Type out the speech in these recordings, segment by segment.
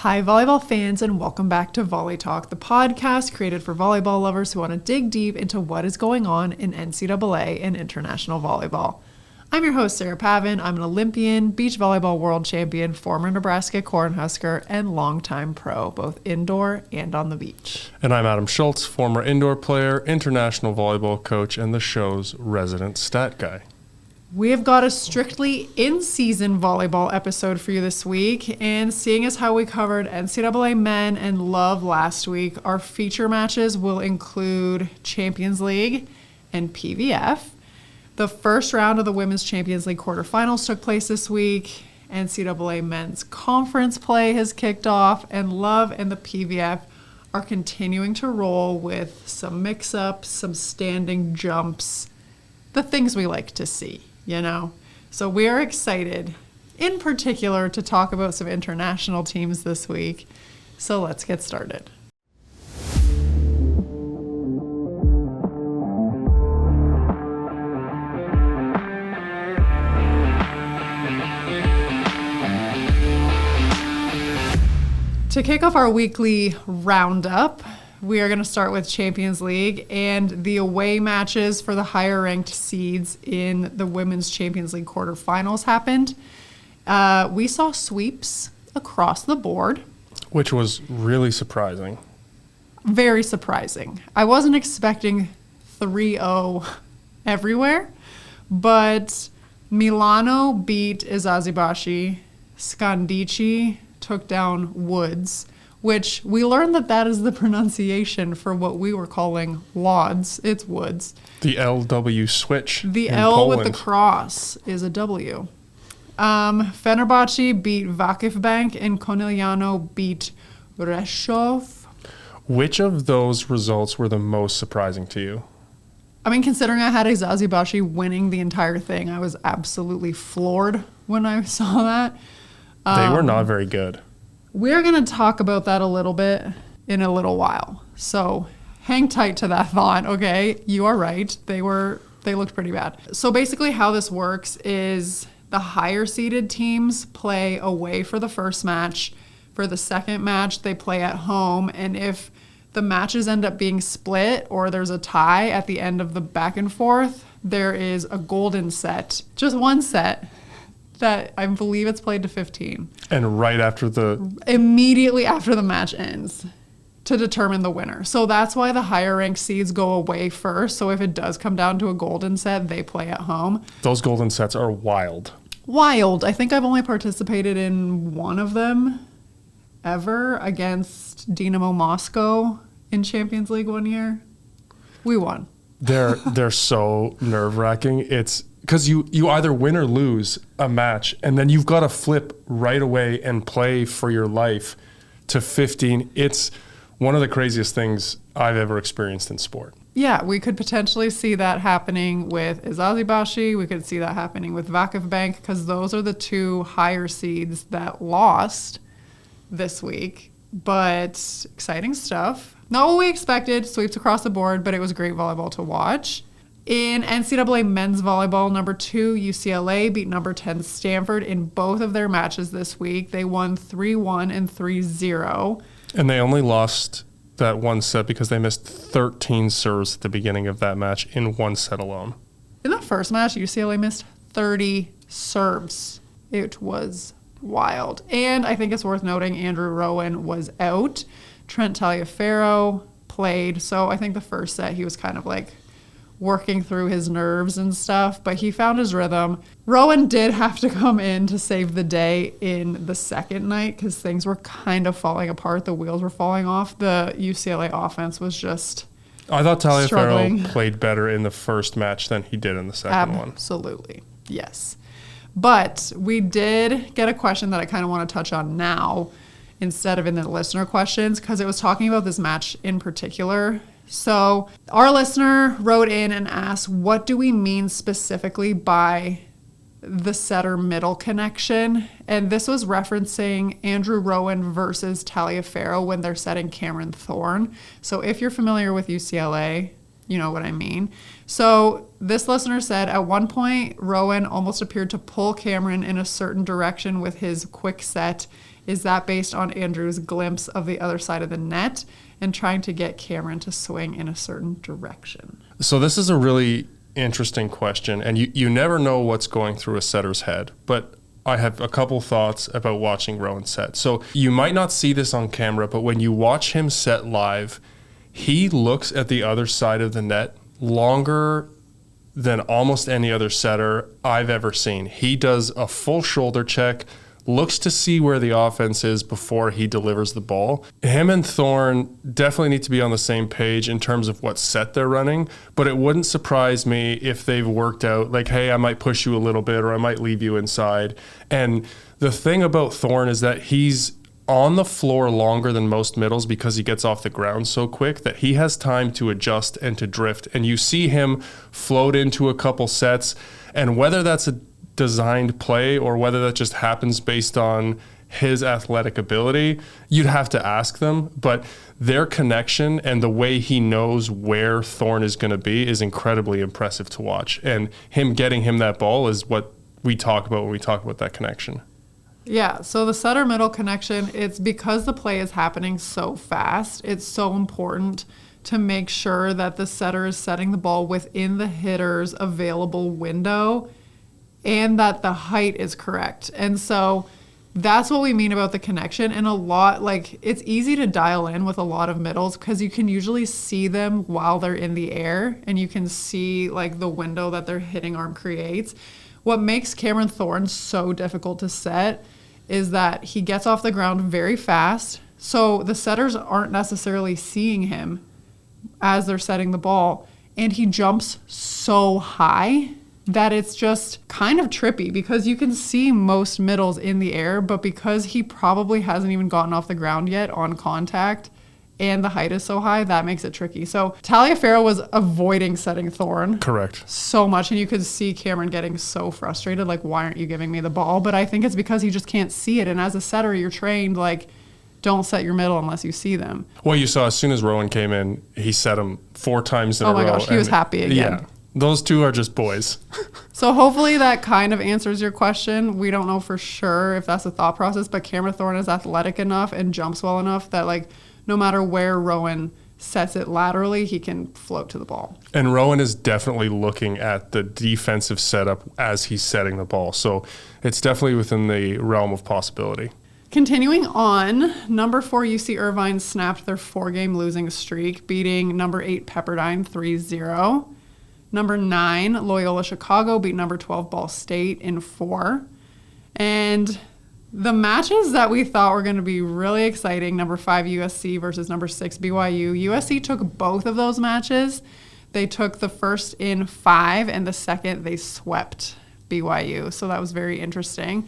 Hi, volleyball fans, and welcome back to Volley Talk, the podcast created for volleyball lovers who want to dig deep into what is going on in NCAA and international volleyball. I'm your host, Sarah Pavin. I'm an Olympian, beach volleyball world champion, former Nebraska Cornhusker, and longtime pro, both indoor and on the beach. And I'm Adam Schultz, former indoor player, international volleyball coach, and the show's resident stat guy. We have got a strictly in-season volleyball episode for you this week, and seeing as how we covered NCAA men and Love last week, our feature matches will include Champions League and PVF. The first round of the Women's Champions League Quarterfinals took place this week. NCAA men's conference play has kicked off, and Love and the PVF are continuing to roll with some mix-ups, some standing jumps, the things we like to see. So we are excited, in particular, to talk about some international teams this week. So let's get started. To kick off our weekly roundup, we are going to start with Champions League and the away matches for the higher ranked seeds in the Women's Champions League Quarterfinals happened. We saw sweeps across the board. Which was really surprising. Very surprising. I wasn't expecting 3-0 everywhere, but Milano beat Eczacibasi, Scandicci took down Łódź, which we learned that is the pronunciation for what we were calling Łódź. It's Woods. The LW switch. The in L Poland. with the cross is a W. Fenerbahce beat Vakif and Corneliano beat Rzeszów. Which of those results were the most surprising to you? I mean, considering I had Eczacibasi winning the entire thing, I was absolutely floored when I saw that. They were not very good. We're going to talk about that a little bit in a little while. So hang tight to that thought, okay? You are right. They looked pretty bad. So basically how this works is the higher seeded teams play away for the first match. For the second match, they play at home. And if the matches end up being split or there's a tie at the end of the back and forth, there is a golden set, just one set, that I believe it's played to 15. And immediately after the match ends to determine the winner. So that's why the higher ranked seeds go away first. So if it does come down to a golden set, they play at home. Those golden sets are wild. Wild. I think I've only participated in one of them ever against Dynamo Moscow in Champions League one year. We won. They're so nerve-wracking. It's because you either win or lose a match, and then you've got to flip right away and play for your life to 15. It's one of the craziest things I've ever experienced in sport. Yeah, we could potentially see that happening with Eczacibasi. We could see that happening with Vakif because those are the two higher seeds that lost this week. But exciting stuff. Not what we expected, sweeps across the board, but it was great volleyball to watch. In NCAA men's volleyball, number 2 UCLA beat number 10 Stanford in both of their matches this week. They won 3-1 and 3-0. And they only lost that one set because they missed 13 serves at the beginning of that match in one set alone. In the first match, UCLA missed 30 serves. It was wild. And I think it's worth noting Andrew Rowan was out. Trent Taliaferro played. So I think the first set he was kind of like working through his nerves and stuff, but he found his rhythm. Rowan did have to come in to save the day in the second night because things were kind of falling apart. The wheels were falling off. The UCLA offense was just I thought struggling. Taliaferro played better in the first match than he did in the second one. Absolutely, yes. But we did get a question that I kind of want to touch on now instead of in the listener questions because it was talking about this match in particular. So our listener wrote in and asked, what do we mean specifically by the setter-middle connection? And this was referencing Andrew Rowan versus Taliaferro when they're setting Cameron Thorne. So if you're familiar with UCLA, you know what I mean. So this listener said, at one point, Rowan almost appeared to pull Cameron in a certain direction with his quick set Is that based on Andrew's glimpse of the other side of the net and trying to get Cameron to swing in a certain direction? So this is a really interesting question, and you never know what's going through a setter's head, but I have a couple thoughts about watching Rowan set. So you might not see this on camera, but when you watch him set live, he looks at the other side of the net longer than almost any other setter I've ever seen. He does a full shoulder check, looks to see where the offense is before he delivers the ball. Him and Thorne definitely need to be on the same page in terms of what set they're running, but it wouldn't surprise me if they've worked out, like, hey, I might push you a little bit or I might leave you inside. And the thing about Thorne is that he's on the floor longer than most middles because he gets off the ground so quick that he has time to adjust and to drift. And you see him float into a couple sets, and whether that's a designed play or whether that just happens based on his athletic ability, you'd have to ask them. But their connection and the way he knows where Thorne is going to be is incredibly impressive to watch. And him getting him that ball is what we talk about when we talk about that connection. Yeah, so the setter-middle connection, it's because the play is happening so fast, it's so important to make sure that the setter is setting the ball within the hitter's available window and that the height is correct. And so that's what we mean about the connection. And a lot, like, it's easy to dial in with a lot of middles because you can usually see them while they're in the air and you can see, like, the window that their hitting arm creates. What makes Cameron Thorne so difficult to set is that he gets off the ground very fast, so the setters aren't necessarily seeing him as they're setting the ball, and he jumps so high that it's just kind of trippy because you can see most middles in the air, but because he probably hasn't even gotten off the ground yet on contact and the height is so high, that makes it tricky. So Taliaferro was avoiding setting Thorne. Correct. So much, and you could see Cameron getting so frustrated, like, why aren't you giving me the ball? But I think it's because he just can't see it, and as a setter, you're trained, like, don't set your middle unless you see them. Well, you saw as soon as Rowan came in, he set him 4 times in a row. Oh my gosh, he was happy again. Yeah, those two are just boys. So hopefully that kind of answers your question. We don't know for sure if that's the thought process, but Cameron Thorne is athletic enough and jumps well enough that, like, no matter where Rowan sets it laterally, he can float to the ball. And Rowan is definitely looking at the defensive setup as he's setting the ball. So it's definitely within the realm of possibility. Continuing on, number 4 UC Irvine snapped their 4-game losing streak, beating number 8 Pepperdine 3-0. Number 9 Loyola Chicago beat number 12 Ball State in 4. And the matches that we thought were going to be really exciting, number 5 USC versus number 6 BYU. USC took both of those matches. They took the first in 5, and the second they swept BYU. So that was very interesting.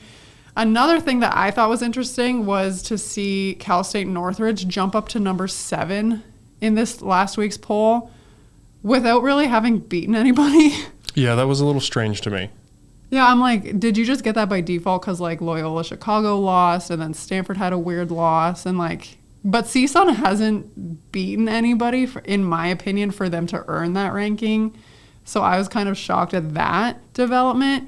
Another thing that I thought was interesting was to see Cal State Northridge jump up to number 7 in this last week's poll without really having beaten anybody. Yeah, that was a little strange to me. Yeah, I'm like, did you just get that by default because, like, Loyola Chicago lost and then Stanford had a weird loss and, like, but CSUN hasn't beaten anybody, in my opinion, for them to earn that ranking. So I was kind of shocked at that development.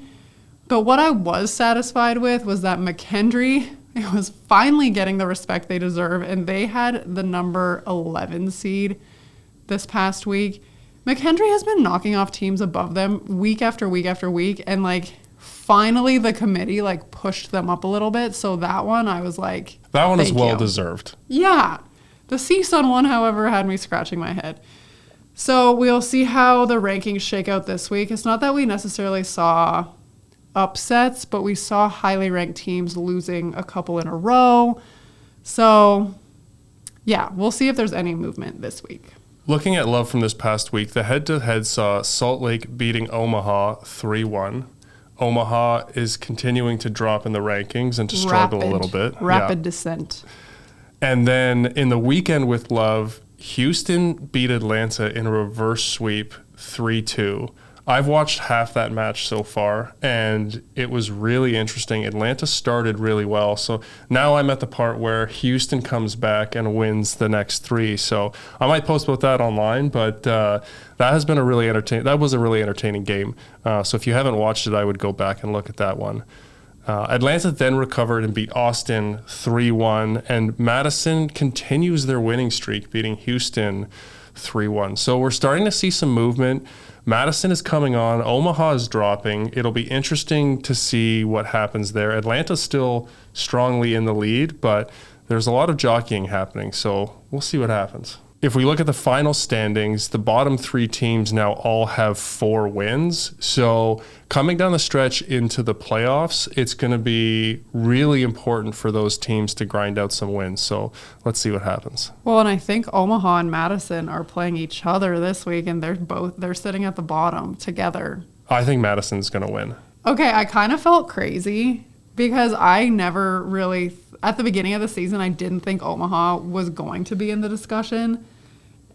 But what I was satisfied with was that McKendree was finally getting the respect they deserve, and they had the number 11 seed this past week. McKendree has been knocking off teams above them week after week after week, and, like, finally the committee, like, pushed them up a little bit. So that one, I was like, that one is well deserved. Yeah. The CSUN one, however, had me scratching my head. So we'll see how the rankings shake out this week. It's not that we necessarily saw upsets, but we saw highly ranked teams losing a couple in a row. So, yeah, we'll see if there's any movement this week. Looking at love from this past week, the head-to-head saw Salt Lake beating Omaha 3-1. Omaha is continuing to drop in the rankings and to struggle a little bit. Rapid descent. And then in the weekend with love, Houston beat Atlanta in a reverse sweep 3-2. I've watched half that match so far, and it was really interesting. Atlanta started really well, so now I'm at the part where Houston comes back and wins the next 3. So I might post about that online, but that has been a really entertaining game. So if you haven't watched it, I would go back and look at that one. Atlanta then recovered and beat Austin 3-1, and Madison continues their winning streak, beating Houston 3-1. So we're starting to see some movement. Madison is coming on. Omaha is dropping. It'll be interesting to see what happens there. Atlanta's still strongly in the lead, but there's a lot of jockeying happening, so we'll see what happens. If we look at the final standings, the bottom 3 teams now all have 4 wins. So coming down the stretch into the playoffs, it's going to be really important for those teams to grind out some wins. So let's see what happens. Well, and I think Omaha and Madison are playing each other this week, and they're sitting at the bottom together. I think Madison's going to win. Okay, I kind of felt crazy because I never really, at the beginning of the season, I didn't think Omaha was going to be in the discussion.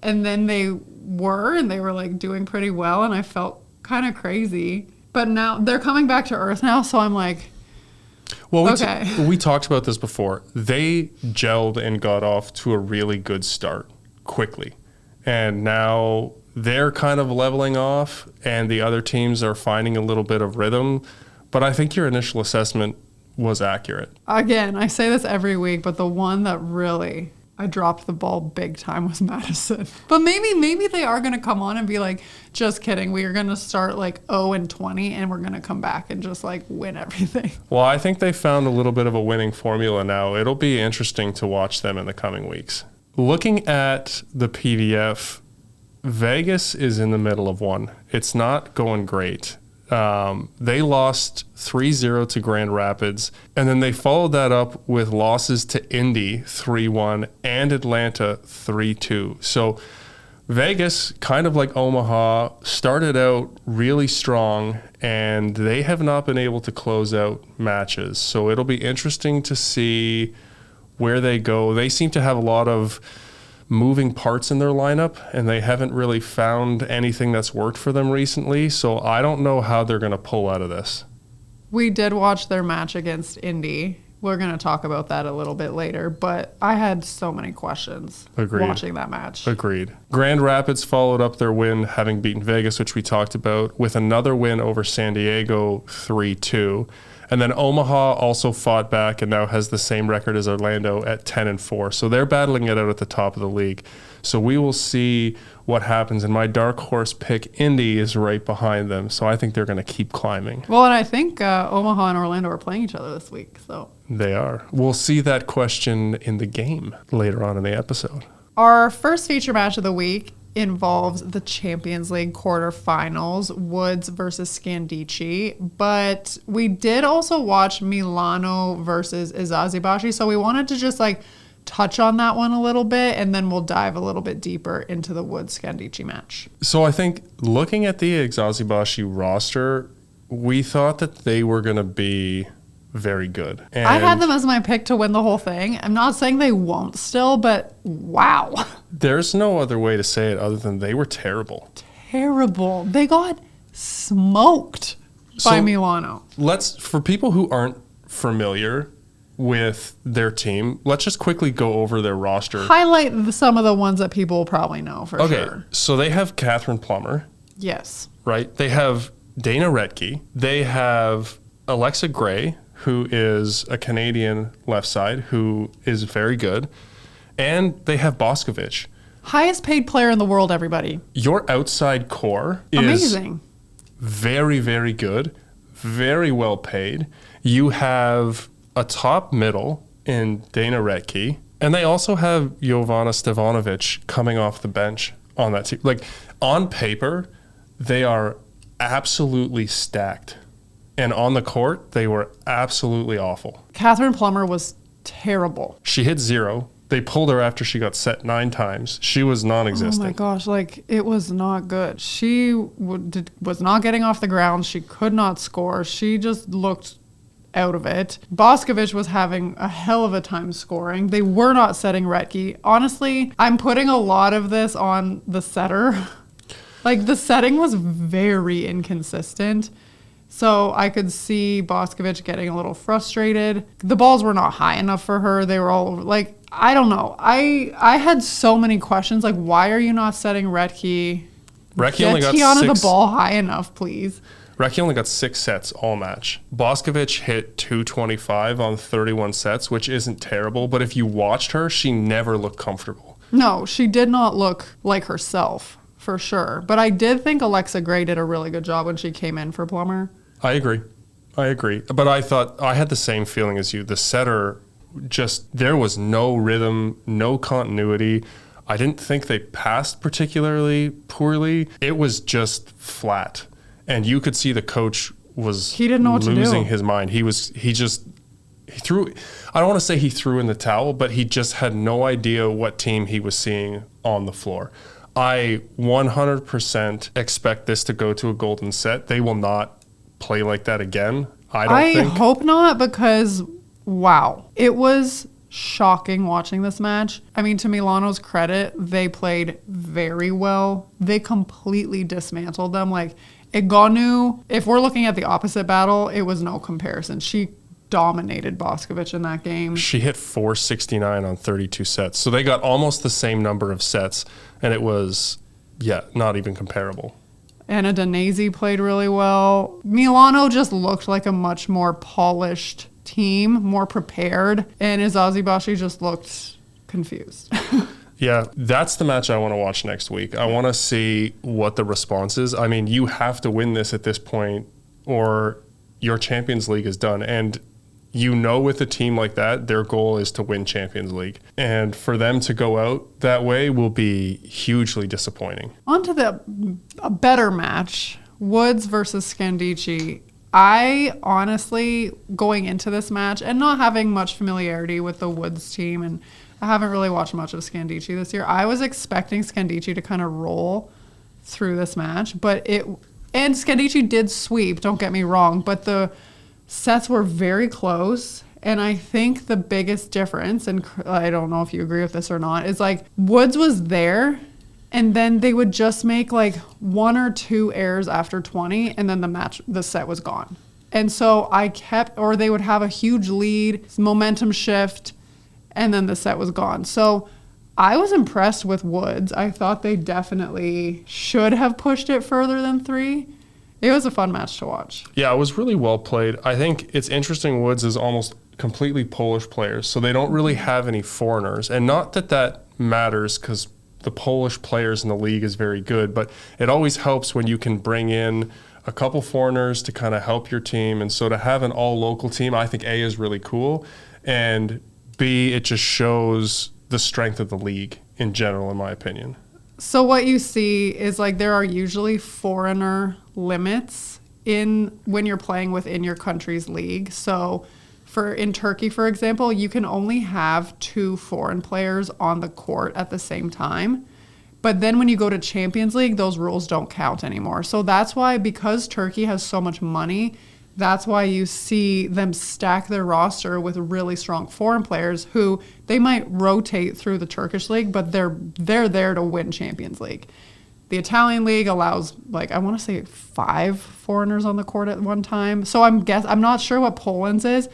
And then they were, and they were like doing pretty well, and I felt kind of crazy. But now they're coming back to earth now, so I'm like, well, okay. We talked about this before. They gelled and got off to a really good start quickly. And now they're kind of leveling off, and the other teams are finding a little bit of rhythm. But I think your initial assessment was accurate. Again, I say this every week, but the one that really I dropped the ball big time was Madison. But maybe they are going to come on and be like, just kidding. We are going to start like 0-20 and we're going to come back and just like win everything. Well, I think they found a little bit of a winning formula now. It'll be interesting to watch them in the coming weeks. Looking at the PVF, Vegas is in the middle of one. It's not going great. They lost 3-0 to Grand Rapids, and then they followed that up with losses to Indy 3-1 and Atlanta 3-2. So Vegas, kind of like Omaha, started out really strong, and they have not been able to close out matches. So it'll be interesting to see where they go. They seem to have a lot of moving parts in their lineup, and they haven't really found anything that's worked for them recently. So I don't know how they're going to pull out of this. We did watch their match against Indy. We're going to talk about that a little bit later, but I had so many questions watching that match. Agreed. Grand Rapids followed up their win, having beaten Vegas, which we talked about, with another win over San Diego 3-2. And then Omaha also fought back and now has the same record as Orlando at 10-4. So they're battling it out at the top of the league. So we will see what happens. And my dark horse pick, Indy, is right behind them. So I think they're going to keep climbing. Well, and I think Omaha and Orlando are playing each other this week. So they are. We'll see that question in the game later on in the episode. Our first feature match of the week involves the Champions League Quarterfinals, Woods versus Scandicci. But we did also watch Milano versus Eczacibasi, so we wanted to just like touch on that one a little bit, and then we'll dive a little bit deeper into the Woods Scandicci match. So I think looking at the Eczacibasi roster, we thought that they were going to be very good. And I had them as my pick to win the whole thing. I'm not saying they won't still, but wow. There's no other way to say it other than they were terrible. Terrible. They got smoked by Milano. For people who aren't familiar with their team, let's just quickly go over their roster. Highlight some of the ones that people will probably know for sure. Okay, so they have Catherine Plummer. Yes. Right? They have Dana Retke. They have Alexa Gray, who is a Canadian left side, who is very good. And they have Boscovich. Highest paid player in the world, everybody. Your outside core is amazing. Very, very good, very well paid. You have a top middle in Dana Retke, and they also have Jovana Stevanovic coming off the bench on that team. Like, on paper, they are absolutely stacked. And on the court, they were absolutely awful. Catherine Plummer was terrible. She hit 0. They pulled her after she got set 9 times. She was non-existent. Oh my gosh, like it was not good. She was not getting off the ground. She could not score. She just looked out of it. Boscovich was having a hell of a time scoring. They were not setting Retke. Honestly, I'm putting a lot of this on the setter. Like the setting was very inconsistent. So I could see Boscovich getting a little frustrated. The balls were not high enough for her. They were all like, I don't know. I had so many questions. Like, why are you not setting Retke? Retke only got Tiana 6. the ball high enough, please. Recchi only got 6 sets all match. Boscovich hit 225 on 31 sets, which isn't terrible, but if you watched her, she never looked comfortable. No, she did not look like herself, for sure. But I did think Alexa Gray did a really good job when she came in for Plummer. I agree. But I thought, I had the same feeling as you. The setter, there was no rhythm, no continuity. I didn't think they passed particularly poorly. It was just flat. And you could see the coach was he didn't know what losing to do. his mind. He threw, I don't want to say he threw in the towel, but he just had no idea what team he was seeing on the floor. I 100% expect this to go to a golden set. They will not play like that again. I hope not, because wow, it was shocking watching this match. I mean, to Milano's credit, they played very well. They completely dismantled them. Like, Egonu, if we're looking at the opposite battle, it was no comparison. She dominated Boscovich in that game. She hit 469 on 32 sets. So they got almost the same number of sets, and it was, not even comparable. Anna Danese played really well. Milano just looked like a much more polished team, more prepared, and Eczacibasi just looked confused. Yeah, that's the match I want to watch next week. I want to see what the response is. I mean, you have to win this at this point or your Champions League is done. And with a team like that, their goal is to win Champions League. And for them to go out that way will be hugely disappointing. On to a better match, Woods versus Scandicci. I honestly, going into this match and not having much familiarity with the Woods team, and I haven't really watched much of Scandicci this year, I was expecting Scandicci to kind of roll through this match, and Scandicci did sweep, don't get me wrong, but the sets were very close. And I think the biggest difference, and I don't know if you agree with this or not, is like Woods was there, and then they would just make like 1 or 2 errors after 20, and then the set was gone. And so they would have a huge lead, momentum shift, and then the set was gone. So I was impressed with Woods. I thought they definitely should have pushed it further than 3. It was a fun match to watch. Yeah, it was really well played. I think it's interesting Woods is almost completely Polish players, so they don't really have any foreigners. And not that matters because the Polish players in the league is very good, but it always helps when you can bring in a couple foreigners to kind of help your team. And so to have an all-local team, I think A, is really cool, and B, it just shows the strength of the league in general, in my opinion. So what you see is like there are usually foreigner limits when you're playing within your country's league. So in Turkey, for example, you can only have 2 foreign players on the court at the same time. But then when you go to Champions League, those rules don't count anymore. So that's why, because Turkey has so much money, that's why you see them stack their roster with really strong foreign players who they might rotate through the Turkish league, but they're there to win Champions League. The Italian league allows, I want to say 5 foreigners on the court at one time. So I'm not sure what Poland's is,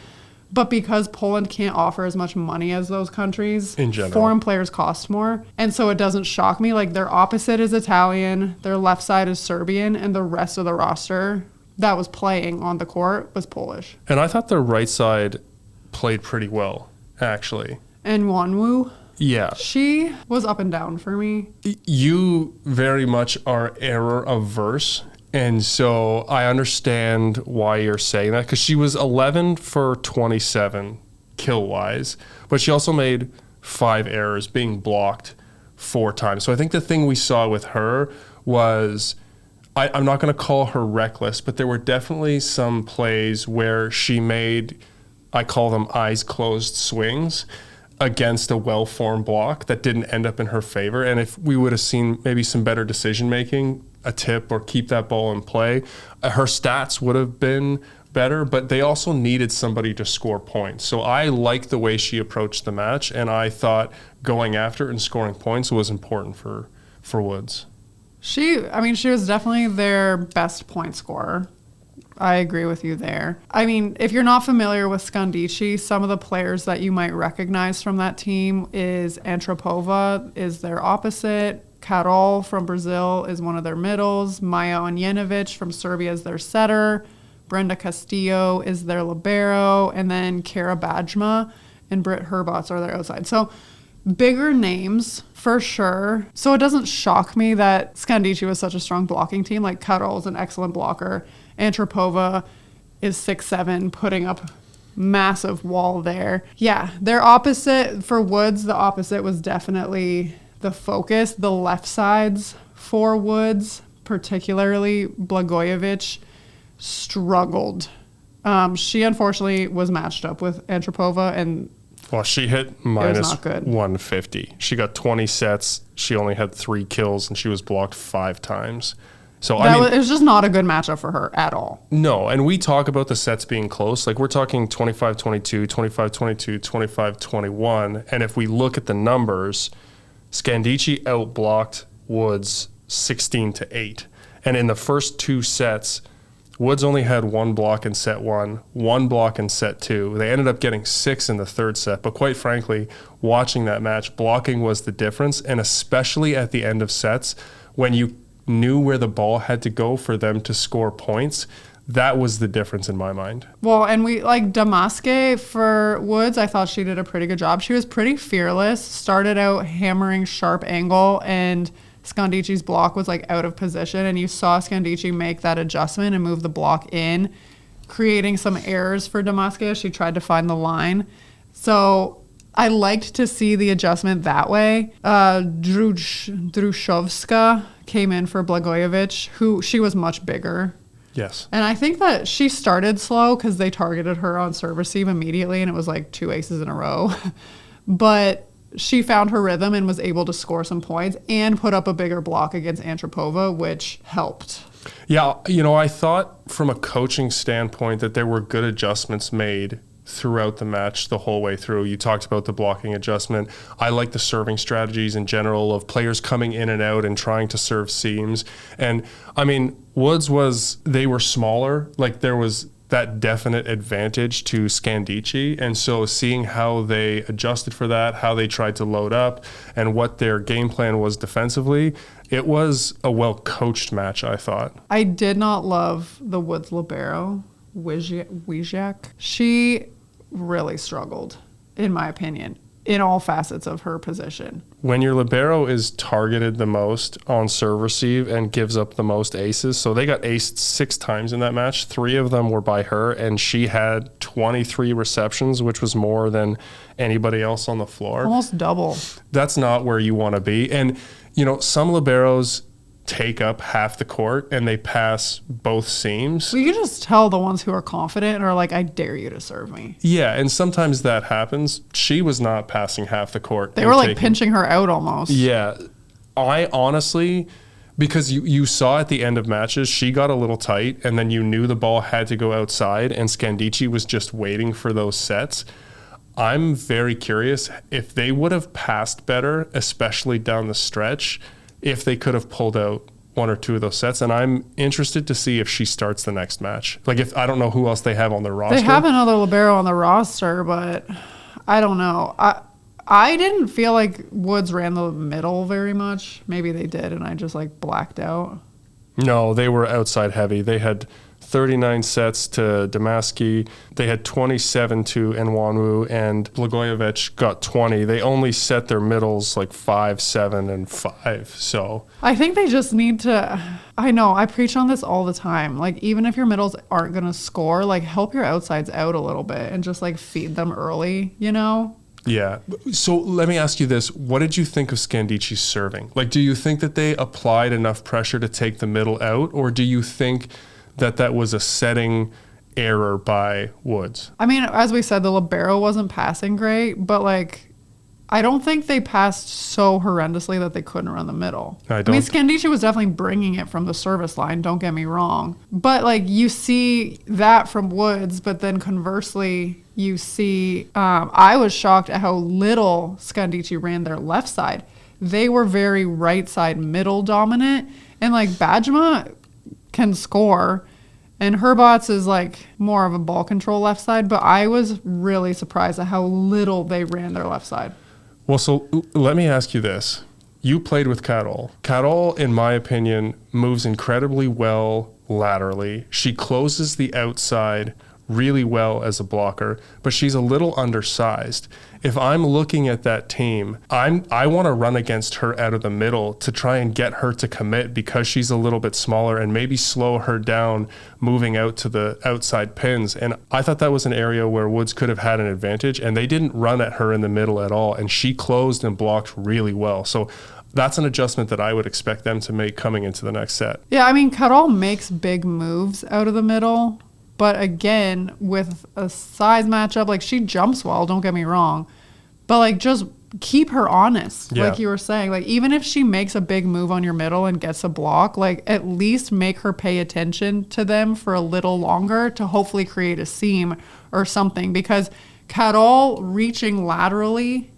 but because Poland can't offer as much money as those countries, in general, foreign players cost more. And so it doesn't shock me. Like, their opposite is Italian, their left side is Serbian, and the rest of the roster that was playing on the court was Polish. And I thought the right side played pretty well, actually. And Wonwoo? Yeah. She was up and down for me. You very much are error averse. And so I understand why you're saying that, because she was 11 for 27 kill-wise, but she also made 5 errors, being blocked 4 times. So I think the thing we saw with her was, I'm not going to call her reckless, but there were definitely some plays where she made, I call them eyes closed swings against a well-formed block that didn't end up in her favor. And if we would have seen maybe some better decision-making, a tip or keep that ball in play, her stats would have been better, but they also needed somebody to score points. So I like the way she approached the match, and I thought going after it and scoring points was important for Woods. She was definitely their best point scorer. I agree with you there. I mean, if you're not familiar with Scandicci, some of the players that you might recognize from that team is Antropova is their opposite, Carol from Brazil is one of their middles. Maja Onjenovic from Serbia is their setter. Brenda Castillo is their libero. And then Kara Bajma and Britt Herbots are their outside. So bigger names for sure. So it doesn't shock me that Scandicci was such a strong blocking team. Like Carol is an excellent blocker. Antropova is 6'7", putting up massive wall there. Yeah, their opposite for Woods, the opposite was definitely the focus. The left sides for Woods, particularly Blagojevic, struggled. She unfortunately was matched up with Antropova, and well, she hit minus 150. She got 20 sets. She only had 3 kills, and she was blocked 5 times. So it was just not a good matchup for her at all. No, and we talk about the sets being close. Like we're talking 25-22, 25-22, 25-21. And if we look at the numbers, Scandicci outblocked Woods 16-8. And in the first 2 sets, Woods only had 1 block in set 1, 1 block in set 2. They ended up getting 6 in the third set. But quite frankly, watching that match, blocking was the difference. And especially at the end of sets, when you knew where the ball had to go for them to score points, that was the difference in my mind. Well, and we like Damaske for Woods. I thought she did a pretty good job. She was pretty fearless, started out hammering sharp angle, and Scandicci's block was like out of position, and you saw Scandicci make that adjustment and move the block in, creating some errors for Damaske as she tried to find the line. So I liked to see the adjustment that way. Drushovska came in for Blagojevic, who she was much bigger. Yes. And I think that she started slow because they targeted her on serve receive immediately, and it was like 2 aces in a row. But she found her rhythm and was able to score some points and put up a bigger block against Antropova, which helped. Yeah, I thought from a coaching standpoint that there were good adjustments made throughout the match the whole way through. You talked about the blocking adjustment. I like the serving strategies in general of players coming in and out and trying to serve seams. And I mean, Woods they were smaller. Like there was that definite advantage to Scandicci. And so seeing how they adjusted for that, how they tried to load up, and what their game plan was defensively, it was a well-coached match, I thought. I did not love the Woods libero, Wijak. She really struggled, in my opinion, in all facets of her position. When your libero is targeted the most on serve receive and gives up the most aces, so they got aced 6 times in that match. 3 of them were by her, and she had 23 receptions, which was more than anybody else on the floor. Almost double. That's not where you want to be. And, some liberos take up half the court and they pass both seams. Well, you can just tell the ones who are confident and are like, I dare you to serve me. Yeah, and sometimes that happens. She was not passing half the court. They were like pinching her out almost. Yeah. I honestly, because you saw at the end of matches, she got a little tight and then you knew the ball had to go outside and Scandicci was just waiting for those sets. I'm very curious if they would have passed better, especially down the stretch, if they could have pulled out 1 or 2 of those sets. And I'm interested to see if she starts the next match. Like, I don't know who else they have on their roster. They have another libero on the roster, but I don't know. I didn't feel like Woods ran the middle very much. Maybe they did, and I just like blacked out. No, they were outside heavy. They had 39 sets to Damaski. They had 27 to Nwanwu, and Blagojevic got 20. They only set their middles like 5, 7, and 5. So I think they just need to. I know I preach on this all the time. Like, even if your middles aren't gonna score, like help your outsides out a little bit and just like feed them early. Yeah. So let me ask you this. What did you think of Scandicci's serving? Like, do you think that they applied enough pressure to take the middle out, or do you think that was a setting error by Woods? I mean, as we said, the libero wasn't passing great, but like, I don't think they passed so horrendously that they couldn't run the middle. I mean, Scandicci was definitely bringing it from the service line, don't get me wrong. But like, you see that from Woods, but then conversely, you see, I was shocked at how little Scandicci ran their left side. They were very right side middle dominant, and like Bajma can score, and Herbots is like more of a ball control left side, but I was really surprised at how little they ran their left side. Well, so let me ask you this. you played with Carol. Carol, in my opinion, moves incredibly well laterally. She closes the outside really well as a blocker, but she's a little undersized. If I'm looking at that team, I want to run against her out of the middle to try and get her to commit because she's a little bit smaller and maybe slow her down moving out to the outside pins. And I thought that was an area where Woods could have had an advantage, and they didn't run at her in the middle at all, and she closed and blocked really well. So that's an adjustment that I would expect them to make coming into the next set. Yeah, I mean, Carol makes big moves out of the middle. But again, with a size matchup, like, she jumps well, don't get me wrong. But, like, just keep her honest, like you were saying. Like, even if she makes a big move on your middle and gets a block, like, at least make her pay attention to them for a little longer to hopefully create a seam or something. Because Carol reaching laterally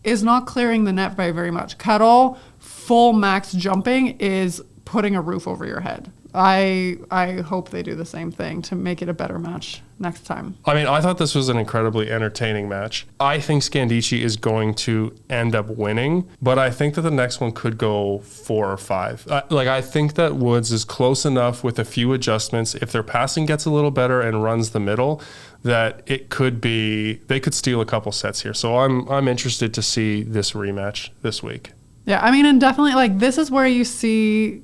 is not clearing the net by very much. Carol full max jumping is putting a roof over your head. I hope they do the same thing to make it a better match next time. I mean, I thought this was an incredibly entertaining match. I think Scandicci is going to end up winning, but I think that the next one could go 4 or 5. I think that Woods is close enough with a few adjustments. If their passing gets a little better and runs the middle, that it could be, they could steal a couple sets here. So I'm interested to see this rematch this week. Yeah, I mean, and definitely, like, this is where you see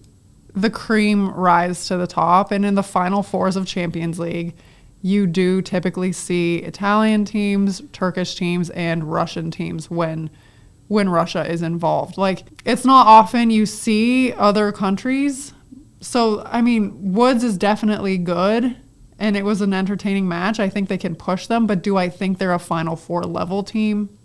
the cream rise to the top. And in the Final Fours of Champions League, you do typically see Italian teams, Turkish teams, and Russian teams when Russia is involved. Like, it's not often you see other countries. So, I mean, Woods is definitely good, and it was an entertaining match. I think they can push them, but do I think they're a Final Four level team?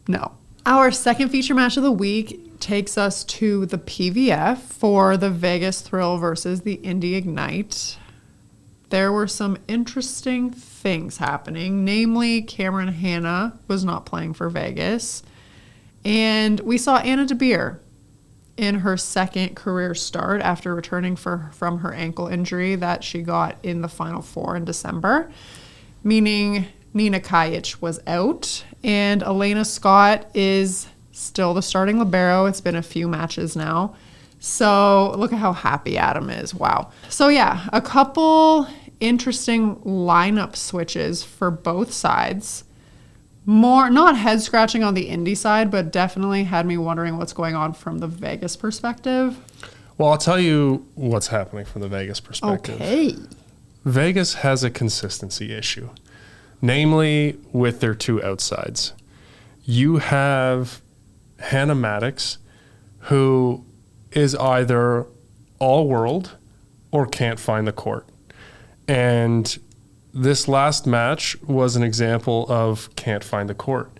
No. Our second feature match of the week takes us to the PVF for the Vegas Thrill versus the Indy Ignite. There were some interesting things happening. Namely, Cameron Hanna was not playing for Vegas. And we saw Anna De Beer in her second career start after returning from her ankle injury that she got in the Final Four in December. Meaning Nina Kajic was out, and Elena Scott is still the starting libero. It's been a few matches now. So look at how happy Adam is. Wow. So yeah, a couple interesting lineup switches for both sides. More, not head scratching on the Indy side, but definitely had me wondering what's going on from the Vegas perspective. Well, I'll tell you what's happening from the Vegas perspective. Okay. Vegas has a consistency issue, namely with their two outsides. You have Hannah Maddox, who is either all world or can't find the court. And this last match was an example of can't find the court.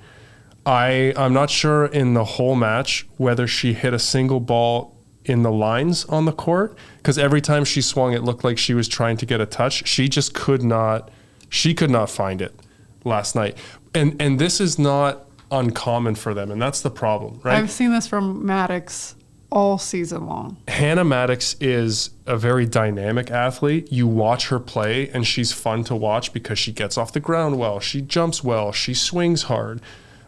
I'm not sure in the whole match whether she hit a single ball in the lines on the court, because every time she swung, it looked like she was trying to get a touch. She just could not find it last night. And this is not uncommon for them, and that's the problem, right? I've seen this from Maddox all season long. Hannah Maddox is a very dynamic athlete. You watch her play, and she's fun to watch because she gets off the ground well, she jumps well, she swings hard,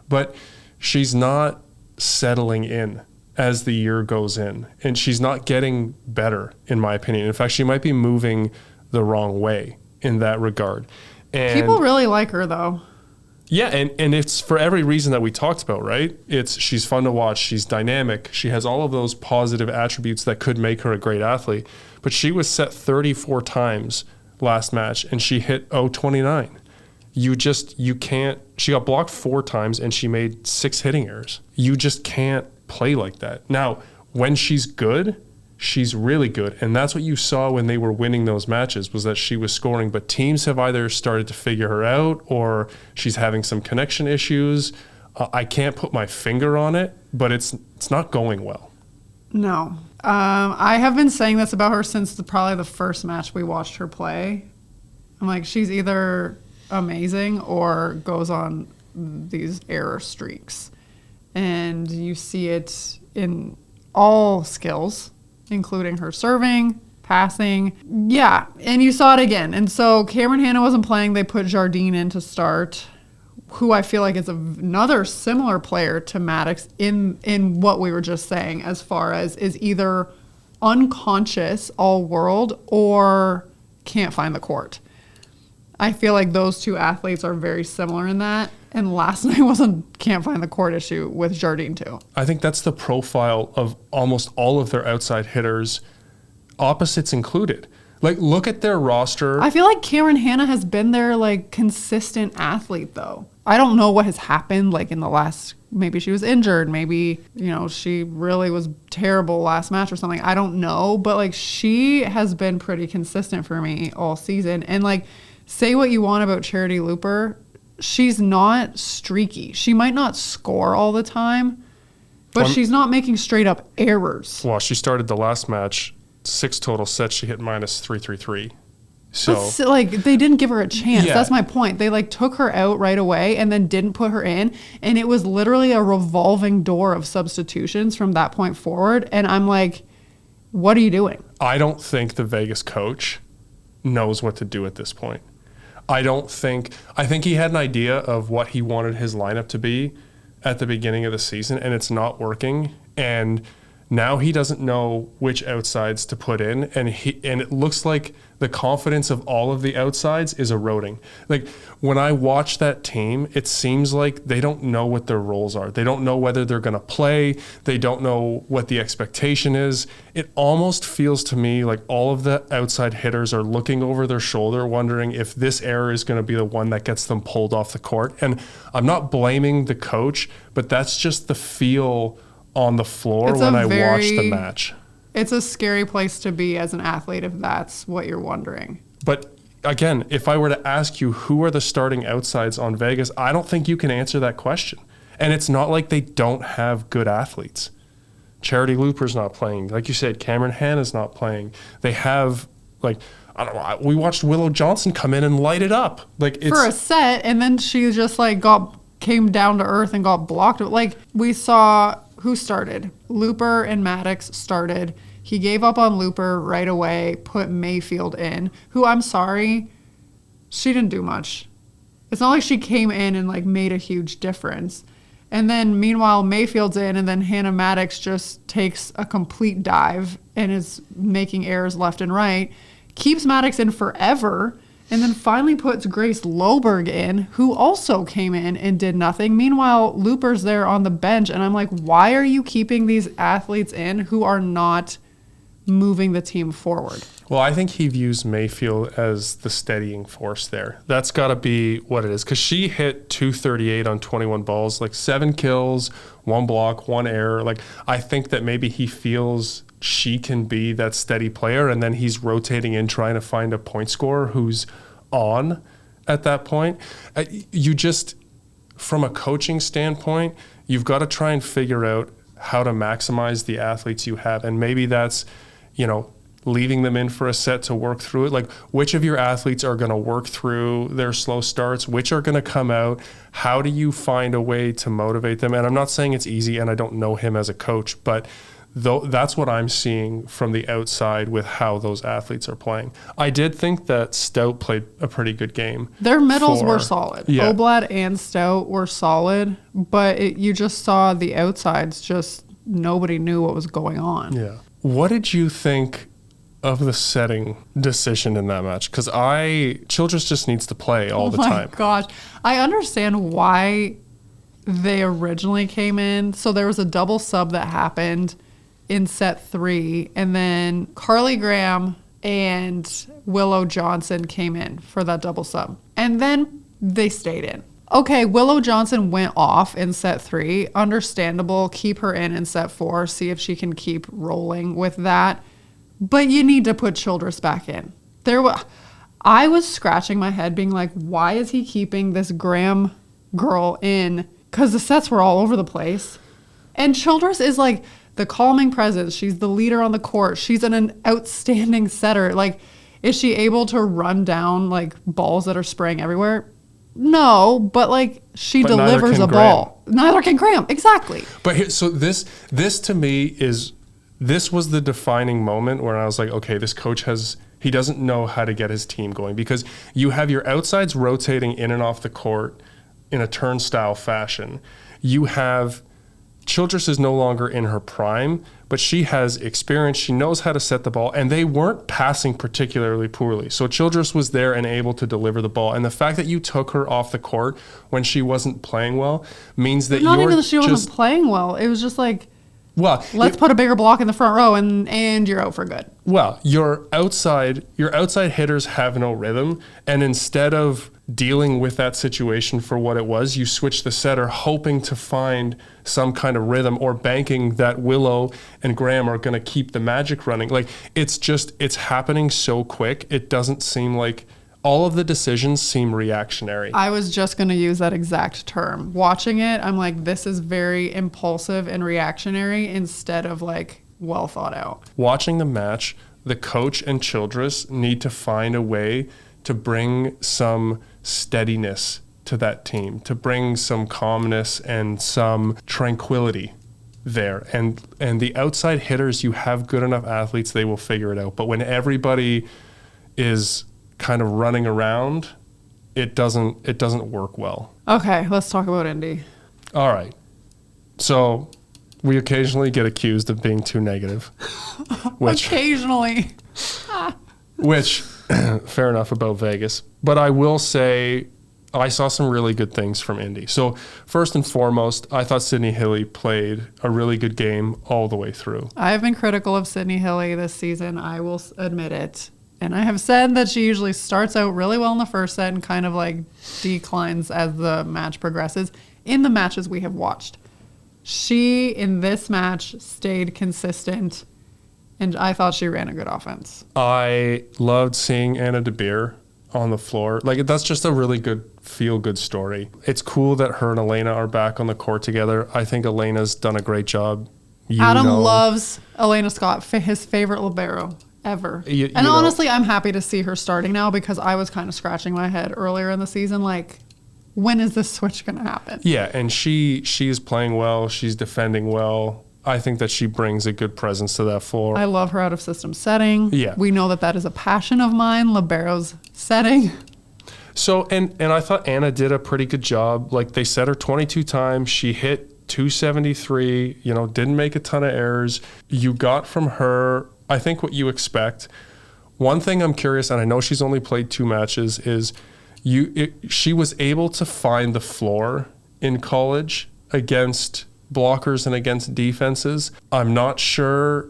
but she's not settling in as the year goes in, and she's not getting better, in my opinion. In fact, she might be moving the wrong way in that regard. And people really like her, though. Yeah, and it's for every reason that we talked about, right? She's fun to watch, she's dynamic, she has all of those positive attributes that could make her a great athlete. But she was set 34 times last match, and she hit 0.29. You can't, she got blocked 4 times, and she made 6 hitting errors. You just can't play like that. Now, when she's good, she's really good, and that's what you saw when they were winning those matches, was that she was scoring, but teams have either started to figure her out or she's having some connection issues. I can't put my finger on it, but it's not going well. No. I have been saying this about her since probably the first match we watched her play. I'm like, she's either amazing or goes on these error streaks. And you see it in all skills, including her serving, passing. Yeah, and you saw it again. And so Cameron Hanna wasn't playing. They put Jardine in to start. who I feel like is another similar player to Maddox in what we were just saying, as far as is either unconscious all world or can't find the court. I feel like those two athletes are very similar in that. And last night was a can't find the court issue with Jardine too. I think that's the profile of almost all of their outside hitters, opposites included. Like, look at their roster. I feel like Cameron Hanna has been their like consistent athlete though. I don't know what has happened like in the last, maybe she was injured, maybe, she really was terrible last match or something. I don't know, but like she has been pretty consistent for me all season. And like, say what you want about Charity Looper, she's not streaky. She might not score all the time, but she's not making straight up errors. Well, she started the last match, 6 total sets, she hit minus 333. So but, like, they didn't give her a chance. Yeah. That's my point. They like took her out right away and then didn't put her in, and it was literally a revolving door of substitutions from that point forward. And I'm like, what are you doing? I don't think the Vegas coach knows what to do at this point. I think he had an idea of what he wanted his lineup to be at the beginning of the season, and it's not working. And now he doesn't know which outsides to put in, and it looks like the confidence of all of the outsides is eroding. Like, when I watch that team, it seems like they don't know what their roles are. They don't know whether they're going to play. They don't know what the expectation is. It almost feels to me like all of the outside hitters are looking over their shoulder, wondering if this error is going to be the one that gets them pulled off the court. And I'm not blaming the coach, but that's just the feel on the floor when I watch the match. It's a scary place to be as an athlete if that's what you're wondering. But again, if I were to ask you who are the starting outsides on Vegas, I don't think you can answer that question. And it's not like they don't have good athletes. Charity Looper's not playing. Like you said, Cameron Hanna's not playing. They have, like, I don't know, we watched Willow Johnson come in and light it up. Like, it's for a set, and then she just like came down to earth and got blocked. Like, we saw who started. Looper and Maddox started. He gave up on Looper right away, put Mayfield in, who, I'm sorry, she didn't do much. It's not like she came in and like made a huge difference. And then meanwhile, Mayfield's in, and then Hannah Maddox just takes a complete dive and is making errors left and right, keeps Maddox in forever, and then finally puts Grace Loberg in, who also came in and did nothing. Meanwhile, Looper's there on the bench, and I'm like, why are you keeping these athletes in who are not moving the team forward? Well, I think he views Mayfield as the steadying force there. That's got to be what it is, because she hit 238 on 21 balls, like 7 kills, 1 block, 1 error. Like, I think that maybe he feels she can be that steady player, and then he's rotating in trying to find a point scorer who's on at that point. You just, from a coaching standpoint, you've got to try and figure out how to maximize the athletes you have, and maybe that's, leaving them in for a set to work through it. Like, which of your athletes are going to work through their slow starts? Which are going to come out? How do you find a way to motivate them? And I'm not saying it's easy, and I don't know him as a coach, but that's what I'm seeing from the outside with how those athletes are playing. I did think that Stout played a pretty good game. Their middles were solid. Yeah. Oblad and Stout were solid, but you just saw the outsides, just nobody knew what was going on. Yeah. What did you think of the setting decision in that match? Because Childress just needs to play all the time. Oh my gosh. I understand why they originally came in. So there was a double sub that happened in set 3, and then Carly Graham and Willow Johnson came in for that double sub, and then they stayed in. Okay, Willow Johnson went off in set 3. Understandable. Keep her in set 4. See if she can keep rolling with that. But you need to put Childress back in. I was scratching my head being like, why is he keeping this Graham girl in? Because the sets were all over the place. And Childress is like the calming presence. She's the leader on the court. She's an outstanding setter. Like, is she able to run down like balls that are spraying everywhere? No, but like she delivers a ball. Neither can Graham. Exactly. But so this to me this was the defining moment where I was like, okay, this coach he doesn't know how to get his team going, because you have your outsides rotating in and off the court in a turnstile fashion. You have Childress is no longer in her prime, but she has experience. She knows how to set the ball, and they weren't passing particularly poorly. So Childress was there and able to deliver the ball. And the fact that you took her off the court when she wasn't playing well means that not even that she wasn't playing well. It was just like, well, let's put a bigger block in the front row, and you're out for good. Well, your outside hitters have no rhythm, and instead of dealing with that situation for what it was, you switch the setter, hoping to find some kind of rhythm, or banking that Willow and Graham are going to keep the magic running. Like, it's happening so quick. It doesn't seem like all of the decisions seem reactionary. I was just going to use that exact term. Watching it, I'm like, this is very impulsive and reactionary instead of like well thought out. Watching the match, the coach and Childress need to find a way to bring some steadiness to that team, to bring some calmness and some tranquility there. And the outside hitters, you have good enough athletes, they will figure it out. But when everybody is kind of running around, it doesn't work well. Okay, let's talk about Indy. All right. So we occasionally get accused of being too negative. Occasionally. Which, fair enough about Vegas. But I will say I saw some really good things from Indy. So first and foremost, I thought Sydney Hilly played a really good game all the way through. I have been critical of Sydney Hilly this season. I will admit it. And I have said that she usually starts out really well in the first set and kind of like declines as the match progresses. In the matches we have watched, she, in this match, stayed consistent, and I thought she ran a good offense. I loved seeing Anna De Beer on the floor. Like, that's just a really good, feel-good story. It's cool that her and Elena are back on the court together. I think Elena's done a great job. Adam loves Elena Scott, his favorite libero ever. Honestly, I'm happy to see her starting now, because I was kind of scratching my head earlier in the season, like, when is this switch going to happen? Yeah, and she's playing well. She's defending well. I think that she brings a good presence to that floor. I love her out-of-system setting. Yeah. We know that is a passion of mine, libero's setting. So, and I thought Anna did a pretty good job. Like, they set her 22 times. She hit 273, didn't make a ton of errors. You got from her, I think, what you expect. One thing I'm curious, and I know she's only played 2 matches, is she was able to find the floor in college against blockers and against defenses. I'm not sure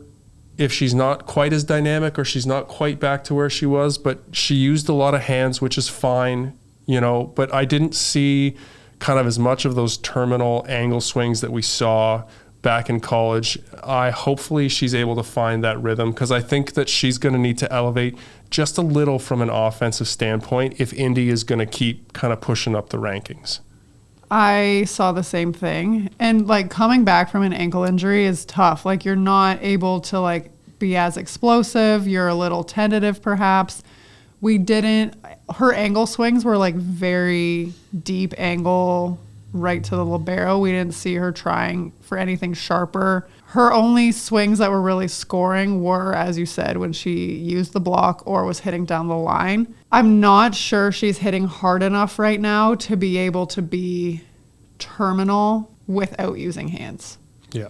if she's not quite as dynamic or she's not quite back to where she was, but she used a lot of hands, which is fine, but I didn't see kind of as much of those terminal angle swings that we saw back in college. Hopefully she's able to find that rhythm, because I think that she's going to need to elevate just a little from an offensive standpoint if Indy is going to keep kind of pushing up the rankings. I saw the same thing. And like, coming back from an ankle injury is tough. Like, you're not able to like be as explosive. You're a little tentative perhaps. Her angle swings were like very deep angle right to the libero. We didn't see her trying for anything sharper. Her only swings that were really scoring were, as you said, when she used the block or was hitting down the line. I'm not sure she's hitting hard enough right now to be able to be terminal without using hands. Yeah.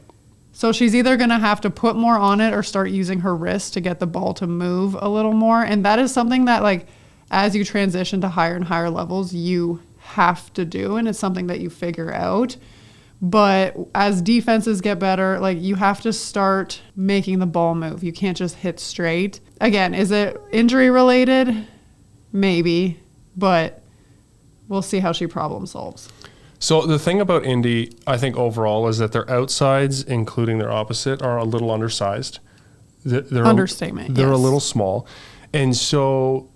So she's either going to have to put more on it or start using her wrist to get the ball to move a little more. And that is something that, like, as you transition to higher and higher levels, you have to do. And it's something that you figure out. But as defenses get better, like, you have to start making the ball move. You can't just hit straight. Again, is it injury related? Maybe, but we'll see how she problem solves. So the thing about Indy, I think overall, is that their outsides, including their opposite, are a little undersized. Understatement. They're yes. a little small. And so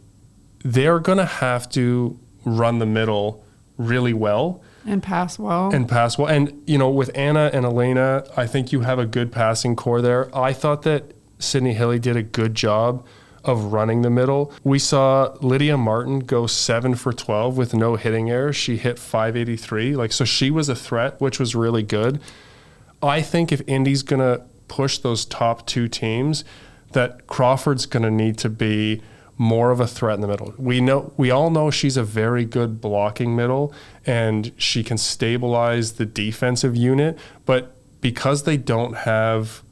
they're going to have to run the middle really well. And pass well. And, with Anna and Elena, I think you have a good passing core there. I thought that Sydney Hilly did a good job of running the middle. We saw Lydia Martin go 7 for 12 with no hitting errors. She hit 583. So she was a threat, which was really good. I think if Indy's going to push those top 2 teams, that Crawford's going to need to be more of a threat in the middle. We all know she's a very good blocking middle, and she can stabilize the defensive unit, but because they don't have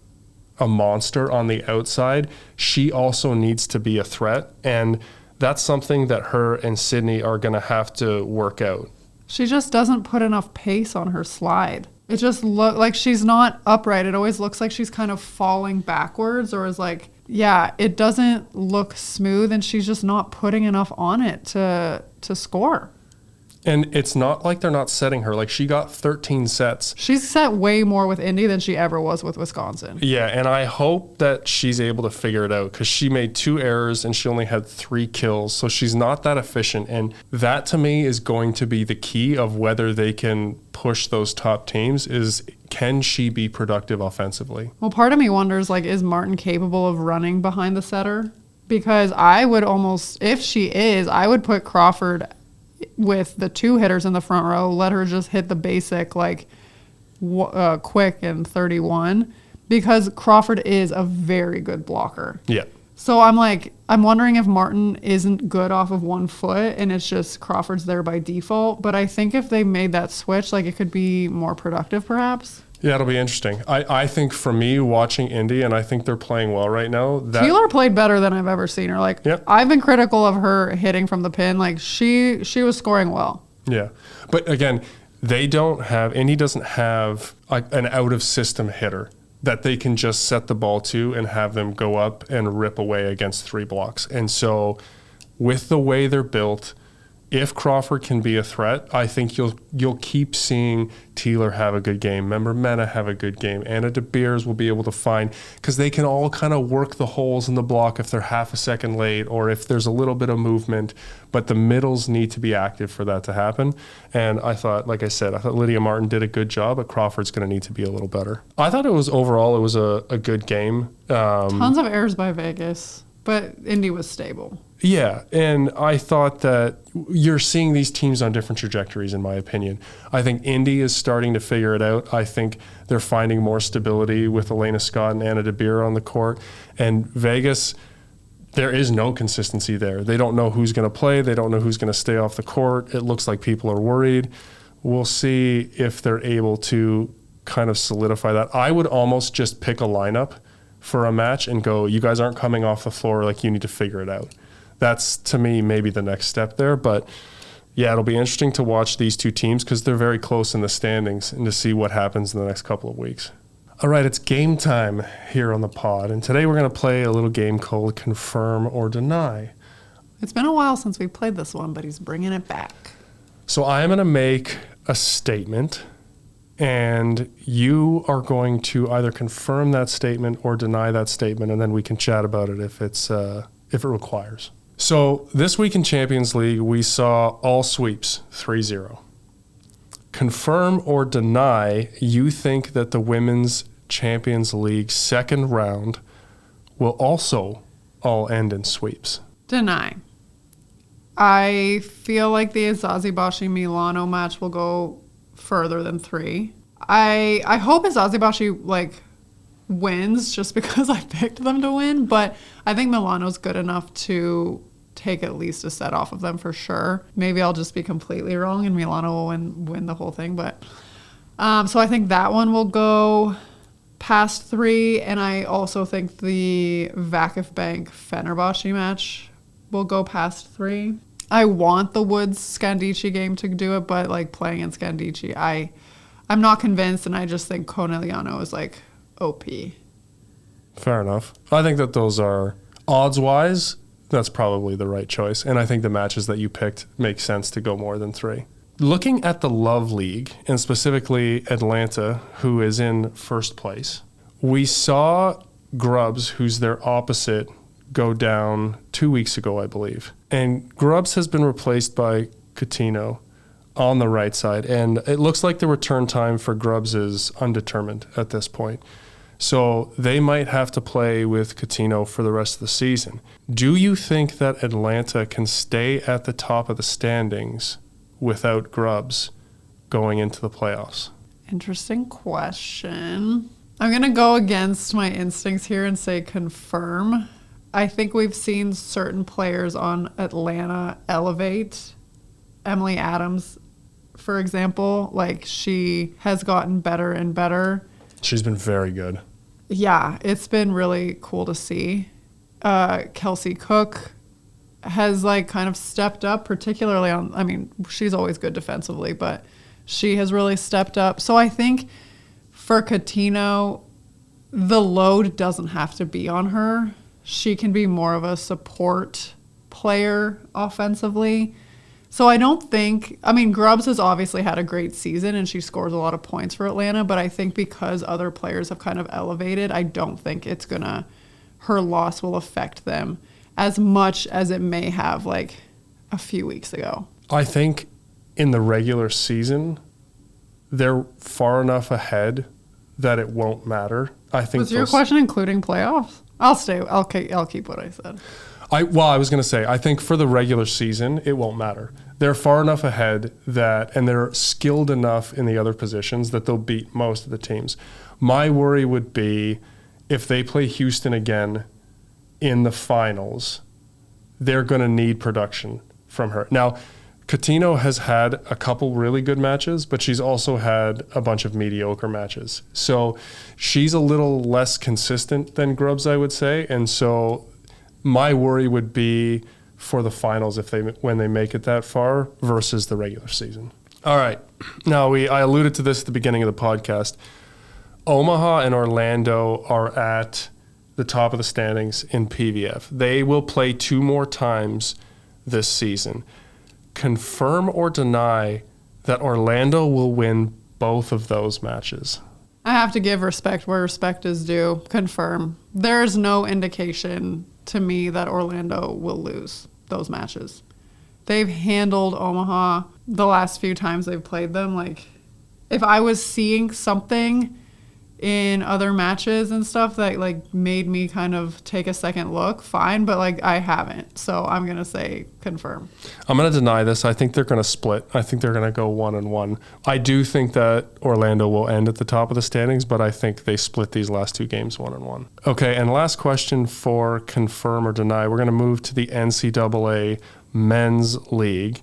a monster on the outside, she also needs to be a threat, and that's something that her and Sydney are going to have to work out. She just doesn't put enough pace on her slide. It just looks like she's not upright. It always looks like she's kind of falling backwards, or is like, yeah, it doesn't look smooth, and she's just not putting enough on it to score. And it's not like they're not setting her. Like, she got 13 sets. She's set way more with Indy than she ever was with Wisconsin. Yeah, and I hope that she's able to figure it out, because she made 2 errors and she only had 3 kills. So she's not that efficient. And that, to me, is going to be the key of whether they can push those top teams, is can she be productive offensively? Well, part of me wonders, like, is Martin capable of running behind the setter? Because I would almost, if she is, I would put Crawford with the 2 hitters in the front row, let her just hit the basic, like, quick and 31, because Crawford is a very good blocker. Yeah. So I'm wondering if Martin isn't good off of 1 foot and it's just Crawford's there by default. But I think if they made that switch, like, it could be more productive perhaps. Yeah, it'll be interesting. I think for me, watching Indy, and I think they're playing well right now. Taylor played better than I've ever seen her. Like, yep. I've been critical of her hitting from the pin. Like, she was scoring well. Yeah. But again, Indy doesn't have like an out-of-system hitter that they can just set the ball to and have them go up and rip away against 3 blocks. And so with the way they're built, if Crawford can be a threat, I think you'll keep seeing Taylor have a good game. Remember, Mena have a good game. Anna De Beers will be able to find, because they can all kind of work the holes in the block if they're half a second late or if there's a little bit of movement. But the middles need to be active for that to happen. And I thought Lydia Martin did a good job, but Crawford's going to need to be a little better. I thought overall it was a good game. Tons of errors by Vegas, but Indy was stable. Yeah, and I thought that you're seeing these teams on different trajectories, in my opinion. I think Indy is starting to figure it out. I think they're finding more stability with Elena Scott and Anna De Beer on the court. And Vegas, there is no consistency there. They don't know who's going to play. They don't know who's going to stay off the court. It looks like people are worried. We'll see if they're able to kind of solidify that. I would almost just pick a lineup for a match and go, you guys aren't coming off the floor, like, you need to figure it out. That's, to me, maybe the next step there. But, yeah, it'll be interesting to watch these 2 teams because they're very close in the standings and to see what happens in the next couple of weeks. All right, it's game time here on the pod. And today we're going to play a little game called Confirm or Deny. It's been a while since we played this one, but he's bringing it back. So I'm going to make a statement, and you are going to either confirm that statement or deny that statement, and then we can chat about it if it requires. So this week in Champions League, we saw all sweeps, 3-0. Confirm or deny you think that the Women's Champions League second round will also all end in sweeps? Deny. I feel like the Eczacibasi Milano match will go further than 3. I hope Eczacibasi wins just because I picked them to win, but I think Milano's good enough to take at least a set off of them for sure. Maybe I'll just be completely wrong and Milano will win the whole thing, but so I think that one will go past 3, and I also think the Vakif Bank Fenerbahce match will go past 3. I want the Woods Scandicci game to do it, but playing in Scandicci, I'm not convinced, and I just think Conegliano is OP. Fair enough. I think that those are odds-wise, that's probably the right choice. And I think the matches that you picked make sense to go more than 3. Looking at the Love League, and specifically Atlanta, who is in first place, we saw Grubbs, who's their opposite, go down 2 weeks ago, I believe. And Grubbs has been replaced by Coutinho on the right side. And it looks like the return time for Grubbs is undetermined at this point. So they might have to play with Coutinho for the rest of the season. Do you think that Atlanta can stay at the top of the standings without Grubbs going into the playoffs? Interesting question. I'm going to go against my instincts here and say confirm, I think we've seen certain players on Atlanta elevate. Emily Adams, for example, like she has gotten better and better. She's been very good. Yeah, it's been really cool to see. Kelsey Cook has like kind of stepped up, particularly on, I mean, she's always good defensively, but she has really stepped up. So I think for Coutinho, the load doesn't have to be on her. She can be more of a support player offensively. So I don't think, I mean, Grubbs has obviously had a great season and she scores a lot of points for Atlanta, but I think because other players have kind of elevated, I don't think it's gonna, her loss will affect them as much as it may have like a few weeks ago. I think in the regular season, they're far enough ahead that it won't matter. I think. Was your question including playoffs? I'll keep what I said. I was going to say, I think for the regular season, it won't matter. They're far enough ahead that, and they're skilled enough in the other positions that they'll beat most of the teams. My worry would be if they play Houston again in the finals, they're going to need production from her. Now, Coutinho has had a couple really good matches, but she's also had a bunch of mediocre matches. So she's a little less consistent than Grubbs, I would say. And so my worry would be for the finals when they make it that far versus the regular season. All right. Now, I alluded to this at the beginning of the podcast. Omaha and Orlando are at the top of the standings in PVF. They will play 2 more times this season. Confirm or deny that Orlando will win both of those matches? I have to give respect where respect is due. Confirm. There's no indication to me that Orlando will lose those matches. They've handled Omaha the last few times they've played them. Like, if I was seeing something in other matches and stuff that like made me kind of take a second look, fine, but like I haven't. So I'm going to say confirm. I'm going to deny this. I think they're going to split. I think they're going to go 1-1. I do think that Orlando will end at the top of the standings, but I think they split these last 2 games 1-1. Okay, and last question for confirm or deny. We're going to move to the NCAA Men's League.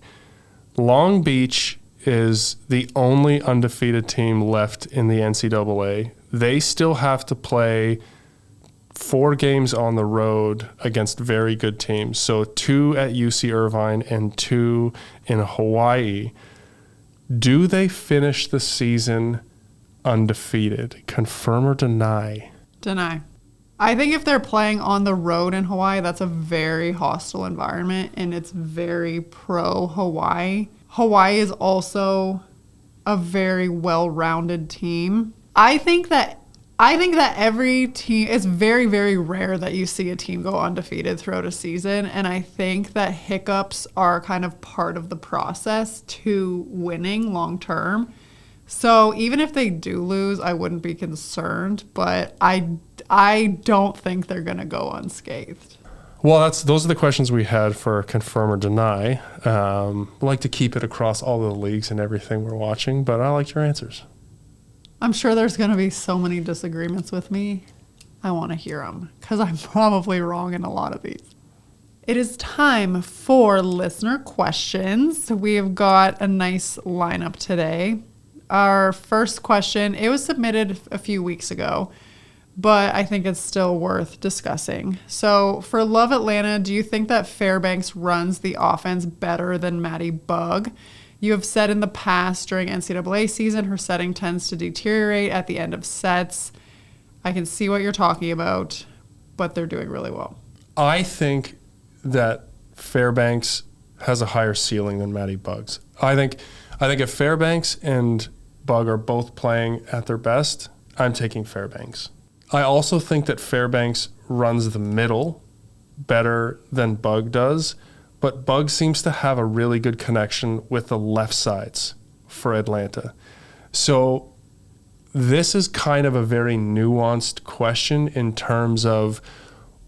Long Beach is the only undefeated team left in the NCAA. They still have to play 4 games on the road against very good teams. So 2 at UC Irvine and 2 in Hawaii. Do they finish the season undefeated? Confirm or deny? Deny. I think if they're playing on the road in Hawaii, that's a very hostile environment and it's very pro-Hawaii. Hawaii is also a very well-rounded team. I think that every team, it's very, very rare that you see a team go undefeated throughout a season. And I think that hiccups are kind of part of the process to winning long term. So even if they do lose, I wouldn't be concerned, but I don't think they're going to go unscathed. Well, those are the questions we had for confirm or deny. We like to keep it across all the leagues and everything we're watching, but I liked your answers. I'm sure there's going to be so many disagreements with me. I want to hear them because I'm probably wrong in a lot of these. It is time for listener questions. We have got a nice lineup today. Our first question, it was submitted a few weeks ago, but I think it's still worth discussing. So for Love Atlanta, do you think that Fairbanks runs the offense better than Maddie Bug? You have said in the past during NCAA season, her setting tends to deteriorate at the end of sets. I can see what you're talking about, but they're doing really well. I think that Fairbanks has a higher ceiling than Maddie Bug's. I think if Fairbanks and Bug are both playing at their best, I'm taking Fairbanks. I also think that Fairbanks runs the middle better than Bug does, but Bug seems to have a really good connection with the left sides for Atlanta. So this is kind of a very nuanced question in terms of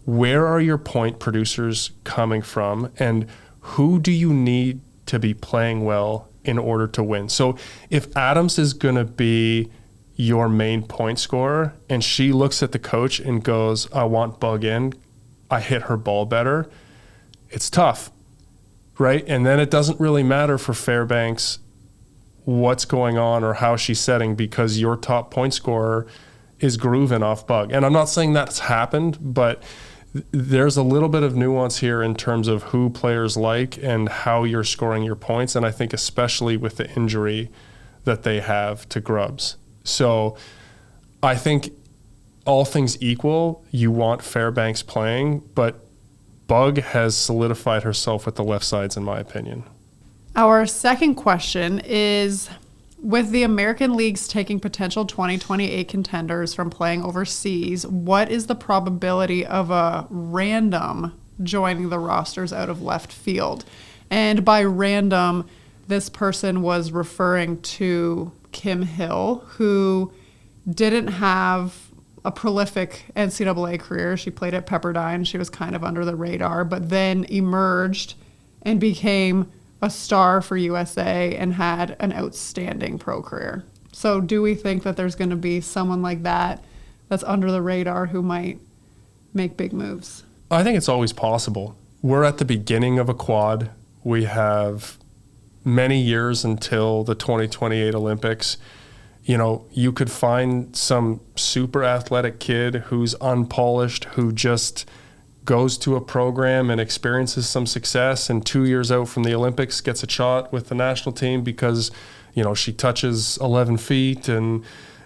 where are your point producers coming from and who do you need to be playing well in order to win. So if Adams is going to be your main point scorer and she looks at the coach and goes, I want Bug in, I hit her ball better. It's tough, right? And then it doesn't really matter for Fairbanks what's going on or how she's setting, because your top point scorer is grooving off Bug. And I'm not saying that's happened, but there's a little bit of nuance here in terms of who players like and how you're scoring your points. And I think especially with the injury that they have to Grubbs. So I think all things equal, you want Fairbanks playing, but Bug has solidified herself with the left sides, in my opinion. Our second question is, with the American leagues taking potential 2028 contenders from playing overseas, what is the probability of a random joining the rosters out of left field? And by random, this person was referring to Kim Hill, who didn't have a prolific NCAA career. She played at Pepperdine. She was kind of under the radar, but then emerged and became a star for USA and had an outstanding pro career. So do we think that there's going to be someone like that that's under the radar who might make big moves? I think it's always possible. We're at the beginning of a quad. We have many years until the 2028 Olympics. You know, you could find some super athletic kid who's unpolished, who just goes to a program and experiences some success, and 2 years out from the Olympics gets a shot with the national team because, you know, she touches 11 feet and,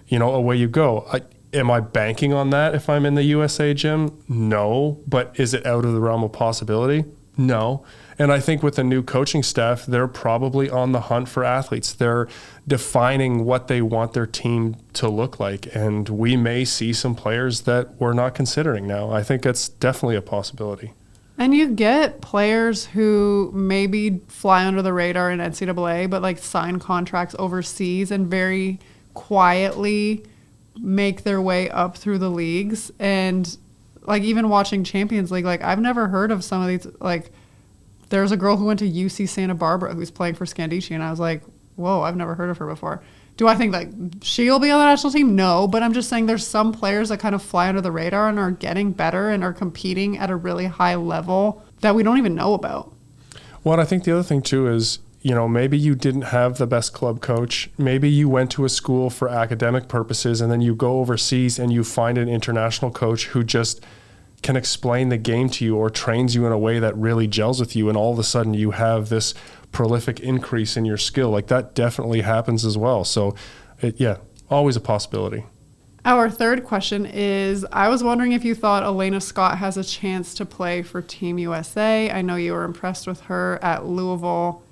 you know, away you go. Am I banking on that if I'm in the USA gym? No. But is it out of the realm of possibility? No. And I think with the new coaching staff, they're probably on the hunt for athletes. They're defining what they want their team to look like. And we may see some players that we're not considering now. I think that's definitely a possibility. And you get players who maybe fly under the radar in NCAA, but like sign contracts overseas and very quietly make their way up through the leagues. And like even watching Champions League, like I've never heard of some of these, like there's a girl who went to UC Santa Barbara who's playing for Scandicci, and I was like, whoa, I've never heard of her before. Do I think that she'll be on the national team? No, but I'm just saying there's some players that kind of fly under the radar and are getting better and are competing at a really high level that we don't even know about. Well, I think the other thing too is, you know, maybe you didn't have the best club coach. Maybe you went to a school for academic purposes and then you go overseas and you find an international coach who just can explain the game to you or trains you in a way that really gels with you. And all of a sudden you have this prolific increase in your skill. Like that definitely happens as well. So yeah, always a possibility. Our third question is, I was wondering if you thought Elena Scott has a chance to play for Team USA. I know you were impressed with her at Louisville,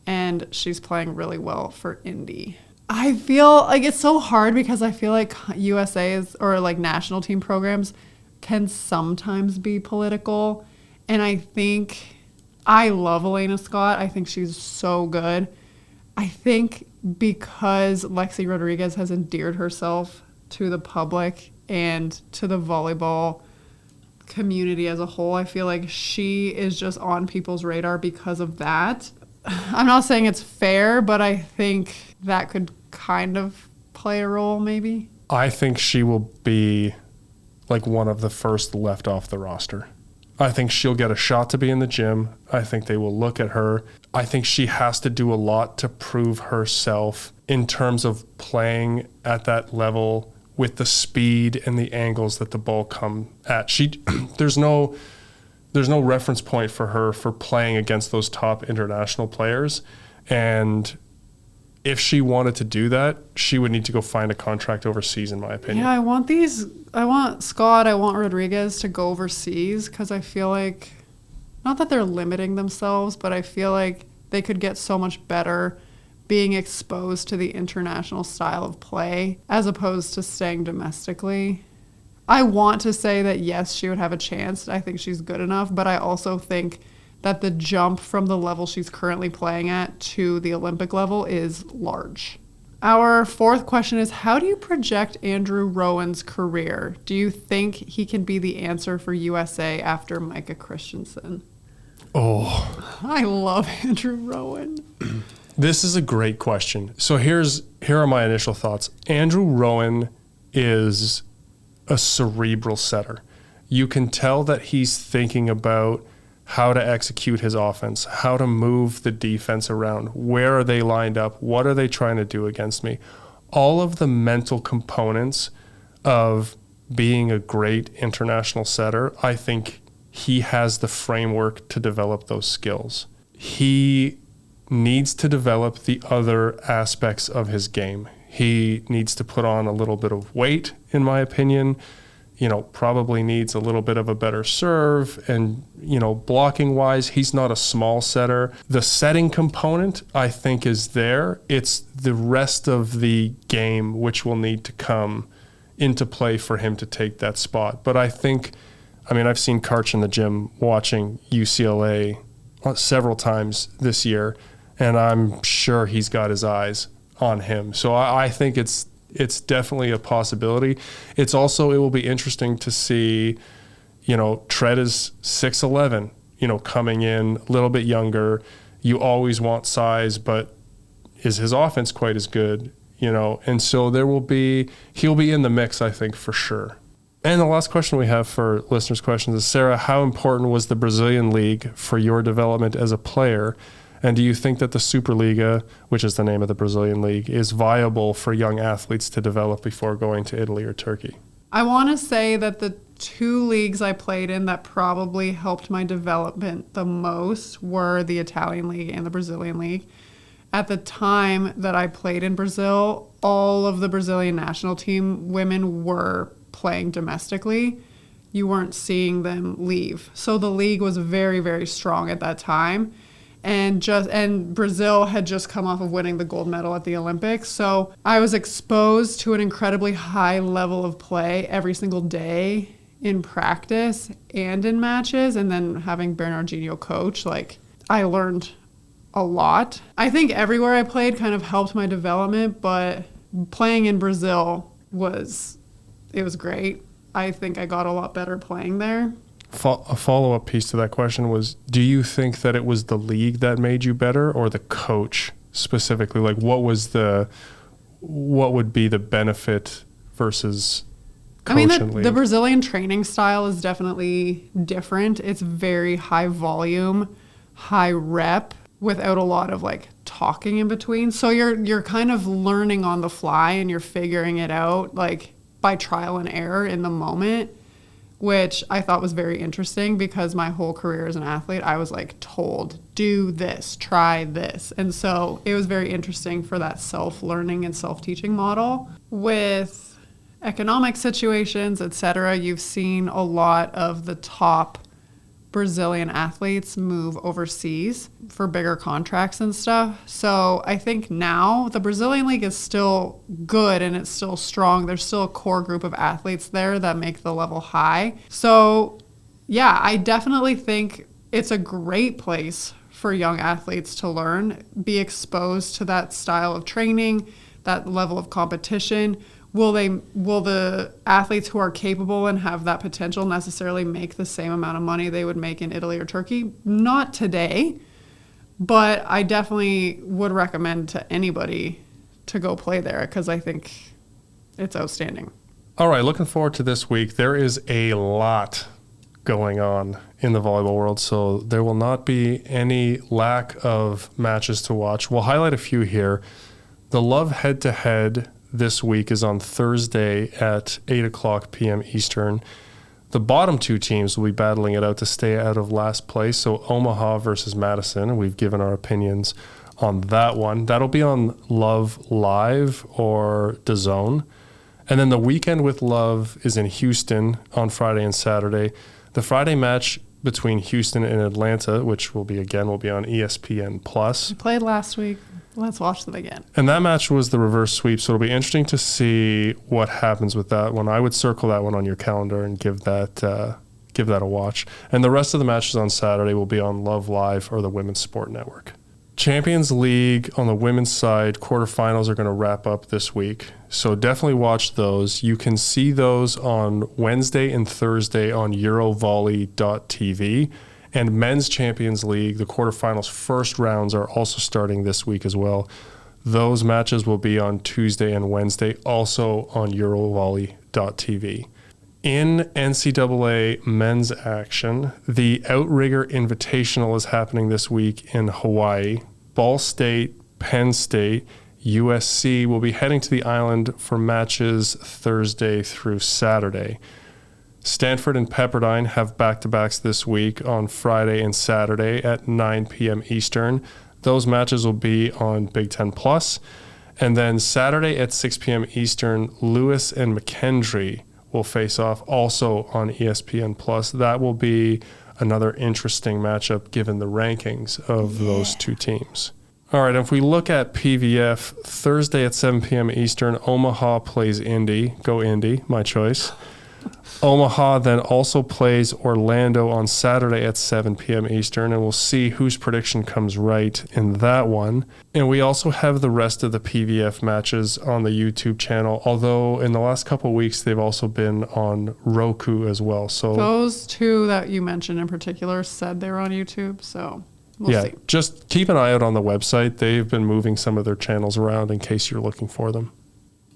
and she's playing really well for Indy. I feel like it's so hard because I feel like USA's or like national team programs can sometimes be political. And I think I love Elena Scott. I think she's so good. I think because Lexi Rodriguez has endeared herself to the public and to the volleyball community as a whole, I feel like she is just on people's radar because of that. I'm not saying it's fair, but I think that could kind of play a role maybe. I think she will be like one of the first left off the roster. I think she'll get a shot to be in the gym. I think they will look at her. I think she has to do a lot to prove herself in terms of playing at that level with the speed and the angles that the ball come at. There's no reference point for her for playing against those top international players. And if she wanted to do that, she would need to go find a contract overseas, in my opinion. Yeah, I want Scott, I want Rodriguez to go overseas because I feel like, not that they're limiting themselves, but I feel like they could get so much better being exposed to the international style of play as opposed to staying domestically. I want to say that, yes, she would have a chance. I think she's good enough, but I also think that the jump from the level she's currently playing at to the Olympic level is large. Our fourth question is, how do you project Andrew Rowan's career? Do you think he can be the answer for USA after Micah Christensen? Oh, I love Andrew Rowan. This is a great question. So here are my initial thoughts. Andrew Rowan is a cerebral setter. You can tell that he's thinking about how to execute his offense, how to move the defense around, where are they lined up, what are they trying to do against me. All of the mental components of being a great international setter, I think he has the framework to develop those skills. He needs to develop the other aspects of his game. He needs to put on a little bit of weight, in my opinion. Probably needs a little bit of a better serve, and, blocking wise, he's not a small setter. The setting component, I think, is there. It's the rest of the game which will need to come into play for him to take that spot. But I've seen Karch in the gym watching UCLA several times this year, and I'm sure he's got his eyes on him. So I think it's definitely a possibility. It will be interesting to see, Tread is 6'11", coming in a little bit younger. You always want size, but is his offense quite as good? And so he'll be in the mix, I think, for sure. And the last question we have for listeners' questions is, Sarah, how important was the Brazilian League for your development as a player? And do you think that the Superliga, which is the name of the Brazilian League, is viable for young athletes to develop before going to Italy or Turkey? I want to say that the two leagues I played in that probably helped my development the most were the Italian League and the Brazilian League. At the time that I played in Brazil, all of the Brazilian national team women were playing domestically. You weren't seeing them leave. So the league was very, very strong at that time. And Brazil had just come off of winning the gold medal at the Olympics. So I was exposed to an incredibly high level of play every single day in practice and in matches. And then having Bernardinho coach, I learned a lot. I think everywhere I played kind of helped my development, but playing in Brazil was great. I think I got a lot better playing there. A follow-up piece to that question was, do you think that it was the league that made you better or the coach specifically? What would be the benefit versus coach and league? The Brazilian training style is definitely different. It's very high volume, high rep, without a lot of talking in between. So you're kind of learning on the fly and you're figuring it out by trial and error in the moment, which I thought was very interesting because my whole career as an athlete, I was told, do this, try this. And so it was very interesting for that self-learning and self-teaching model. With economic situations, etc., you've seen a lot of the top Brazilian athletes move overseas for bigger contracts and stuff. So I think now the Brazilian League is still good and it's still strong. There's still a core group of athletes there that make the level high. So yeah, I definitely think it's a great place for young athletes to learn, be exposed to that style of training, that level of competition. Will the athletes who are capable and have that potential necessarily make the same amount of money they would make in Italy or Turkey? Not today, but I definitely would recommend to anybody to go play there because I think it's outstanding. All right, looking forward to this week. There is a lot going on in the volleyball world, so there will not be any lack of matches to watch. We'll highlight a few here. The Love head-to-head this week is on Thursday at 8 o'clock p.m. Eastern. The bottom two teams will be battling it out to stay out of last place. So Omaha versus Madison. We've given our opinions on that one. That'll be on Love Live or DAZN. And then the Weekend with Love is in Houston on Friday and Saturday. The Friday match between Houston and Atlanta, which will be on ESPN+. We played last week. Let's watch them again. And that match was the reverse sweep, so it'll be interesting to see what happens with that one. I would circle that one on your calendar and give that a watch. And the rest of the matches on Saturday will be on Love Live or the Women's Sport Network. Champions League on the women's side, quarterfinals are going to wrap up this week, so definitely watch those. You can see those on Wednesday and Thursday on Eurovolley.tv. And Men's Champions League, the quarterfinals first rounds are also starting this week as well. Those matches will be on Tuesday and Wednesday, also on Eurovolley.tv. In NCAA men's action, the Outrigger Invitational is happening this week in Hawaii. Ball State, Penn State, USC will be heading to the island for matches Thursday through Saturday. Stanford and Pepperdine have back-to-backs this week on Friday and Saturday at 9 p.m. Eastern. Those matches will be on Big Ten Plus. And then Saturday at 6 p.m. Eastern, Lewis and McKendree will face off also on ESPN Plus. That will be another interesting matchup given the rankings of those two teams. All right, if we look at PVF, Thursday at 7 p.m. Eastern, Omaha plays Indy. Go Indy, my choice. Omaha then also plays Orlando on Saturday at 7 p.m. Eastern, and we'll see whose prediction comes right in that one. And we also have the rest of the PVF matches on the YouTube channel, although in the last couple of weeks, they've also been on Roku as well. So those two that you mentioned in particular said they were on YouTube, so we'll see. Just keep an eye out on the website. They've been moving some of their channels around in case you're looking for them.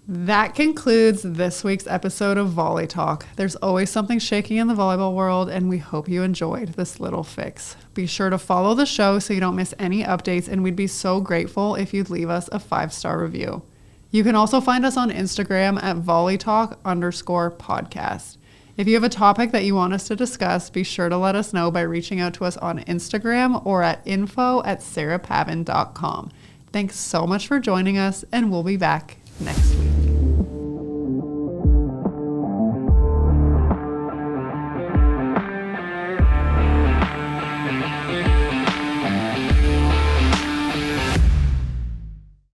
That concludes this week's episode of Volley Talk. There's always something shaking in the volleyball world, and we hope you enjoyed this little fix. Be sure to follow the show so you don't miss any updates, and we'd be so grateful if you'd leave us a 5-star review. You can also find us on Instagram at volleytalk_podcast. If you have a topic that you want us to discuss, be sure to let us know by reaching out to us on Instagram or at info@sarahpavin.com. Thanks so much for joining us, and we'll be back next week.